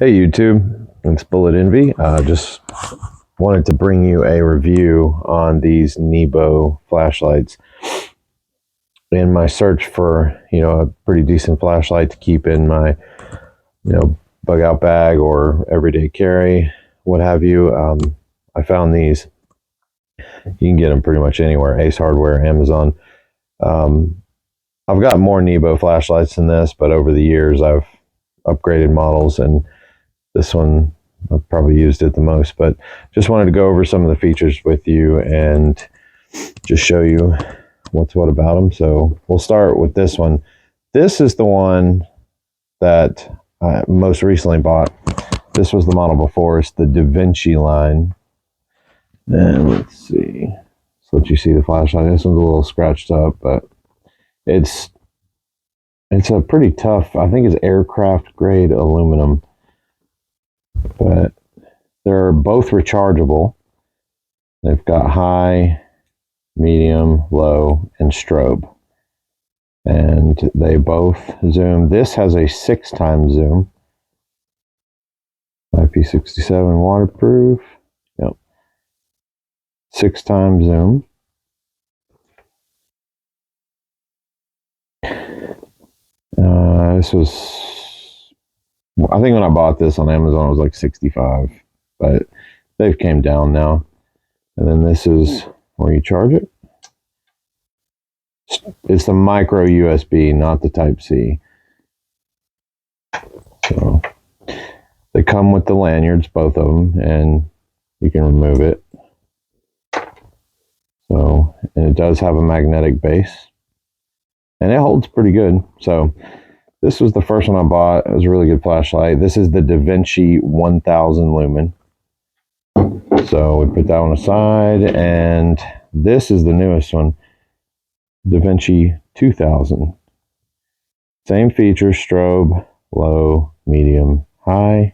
Hey YouTube, it's Bullet Envy. Just wanted to bring you a review on these NEBO flashlights. In my search for, a pretty decent flashlight to keep in my, bug out bag or everyday carry, what have you, I found these. You can get them pretty much anywhere, Ace Hardware, Amazon. I've got more NEBO flashlights than this, but over the years I've upgraded models, and this one I've probably used it the most. But just wanted to go over some of the features with you and just show you what's what about them. So we'll start with this one. This is the one that I most recently bought. This was the model before. It's the DaVinci line. And let's see. So let you see the flashlight. This one's a little scratched up, but it's a pretty tough, I think it's aircraft grade aluminum. But they're both rechargeable. They've got high, medium, low, and strobe. And they both zoom. This has a 6x zoom. IP67 waterproof. Yep. 6x zoom. This was, I think when I bought this on Amazon, it was like 65, but they've came down now. And then this is where you charge it. It's the micro USB, not the Type-C. So they come with the lanyards, both of them, and you can remove it. So, and it does have a magnetic base, and it holds pretty good. So this was the first one I bought. It was a really good flashlight. This is the DaVinci 1000 lumen. So we put that one aside, and this is the newest one, DaVinci 2000. Same features: strobe, low, medium, high.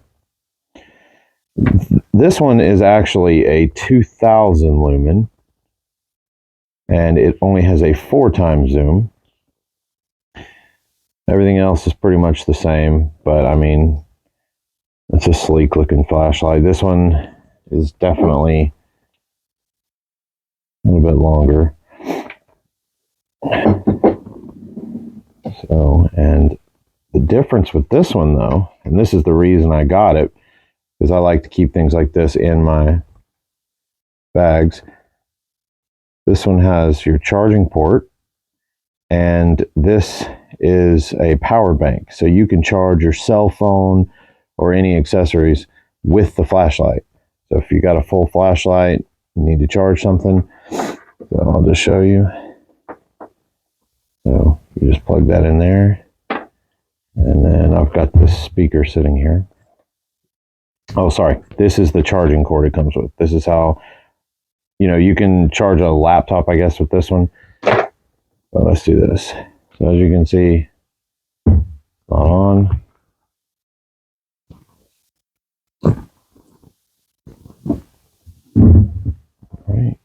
This one is actually a 2000 lumen, and it only has a 4x zoom. Everything else is pretty much the same, but I mean, it's a sleek looking flashlight. This one is definitely a little bit longer. So, and the difference with this one though, and this is the reason I got it, because I like to keep things like this in my bags. This one has your charging port, and this is a power bank, so you can charge your cell phone or any accessories with the flashlight. So if you got a full flashlight, you need to charge something, so I'll just show you. So you just plug that in there, and then I've got this speaker sitting here. Oh, sorry, this is the charging cord it comes with. This is how, you can charge a laptop, I guess, with this one. But let's do this. So as you can see, not on. Right.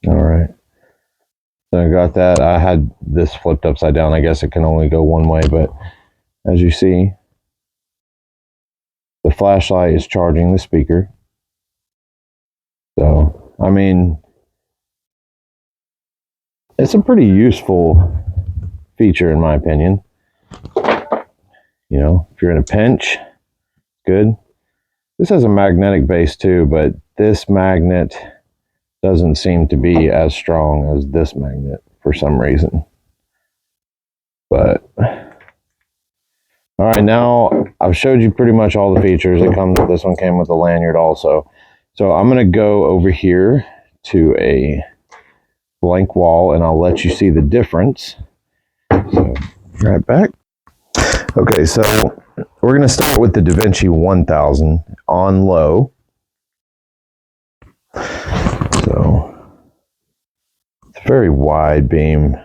All right. So I got that. I had this flipped upside down. I guess it can only go one way, but as you see, the flashlight is charging the speaker. So, I mean, it's a pretty useful feature in my opinion. If you're in a pinch, good. This has a magnetic base too, but this magnet doesn't seem to be as strong as this magnet for some reason. But all right, now I've showed you pretty much all the features. This one came with a lanyard also. So I'm going to go over here to a blank wall, and I'll let you see the difference. So right back. Okay, so we're going to start with the DaVinci 1000 on low. So It's a very wide beam.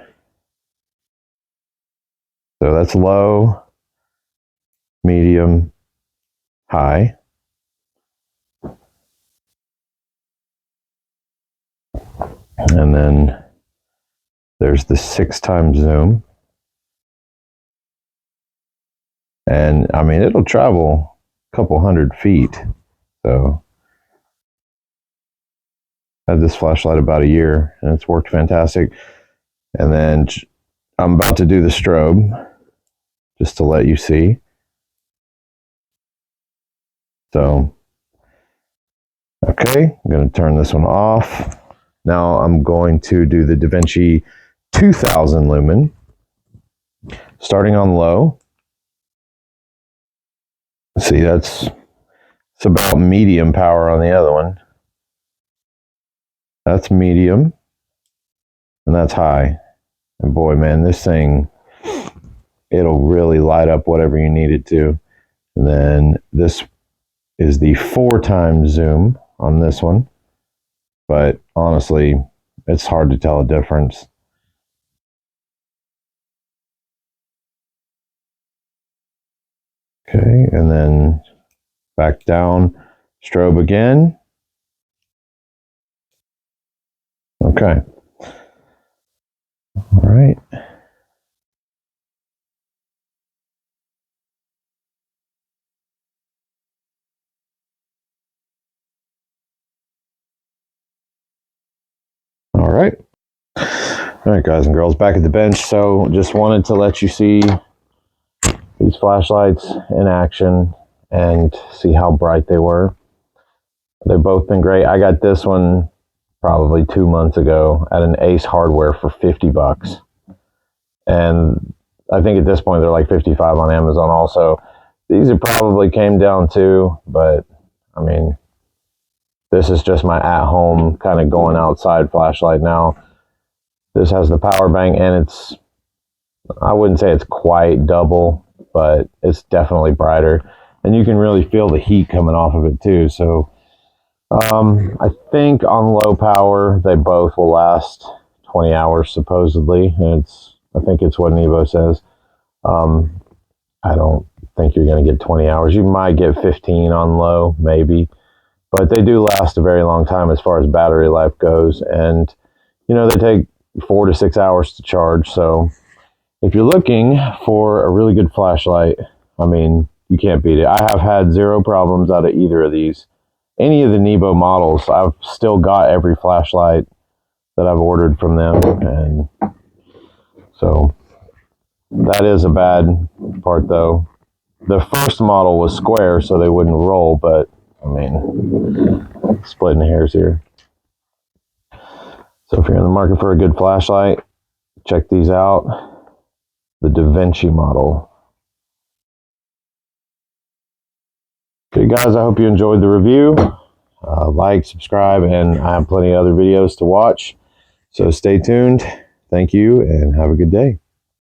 So that's low, medium, high. And then there's the 6x zoom. And I mean, it'll travel a couple 100 feet. So I had this flashlight about a year and it's worked fantastic. And then I'm about to do the strobe just to let you see. So, okay, I'm going to turn this one off. Now I'm going to do the DaVinci 2000 lumen, starting on low. See, it's about medium power on the other one. That's medium, and that's high. And boy, man, this thing, it'll really light up whatever you need it to. And then this is the 4x zoom on this one. But honestly, it's hard to tell a difference. Okay, and then back down, strobe again. Okay. All right. All right. All right, guys and girls, back at the bench. So just wanted to let you see these flashlights in action and see how bright they were. They've both been great. I got this one probably 2 months ago at an Ace Hardware for 50 bucks. And I think at this point they're like 55 on Amazon also. These are probably came down too, but I mean, this is just my at-home kind of going outside flashlight now. This has the power bank and it's, I wouldn't say it's quite double, but it's definitely brighter. And you can really feel the heat coming off of it too. So I think on low power, they both will last 20 hours supposedly. And I think it's what NEBO says. I don't think you're going to get 20 hours. You might get 15 on low, maybe. But they do last a very long time as far as battery life goes. And, you know, they take 4 to 6 hours to charge. So if you're looking for a really good flashlight, I mean, you can't beat it. I have had 0 problems out of either of these. Any of the NEBO models, I've still got every flashlight that I've ordered from them. And so that is a bad part, though. The first model was square, so they wouldn't roll, but I mean, splitting hairs here. So if you're in the market for a good flashlight, check these out. The DaVinci model. Okay, guys, I hope you enjoyed the review. Like, subscribe, and I have plenty of other videos to watch. So stay tuned. Thank you, and have a good day.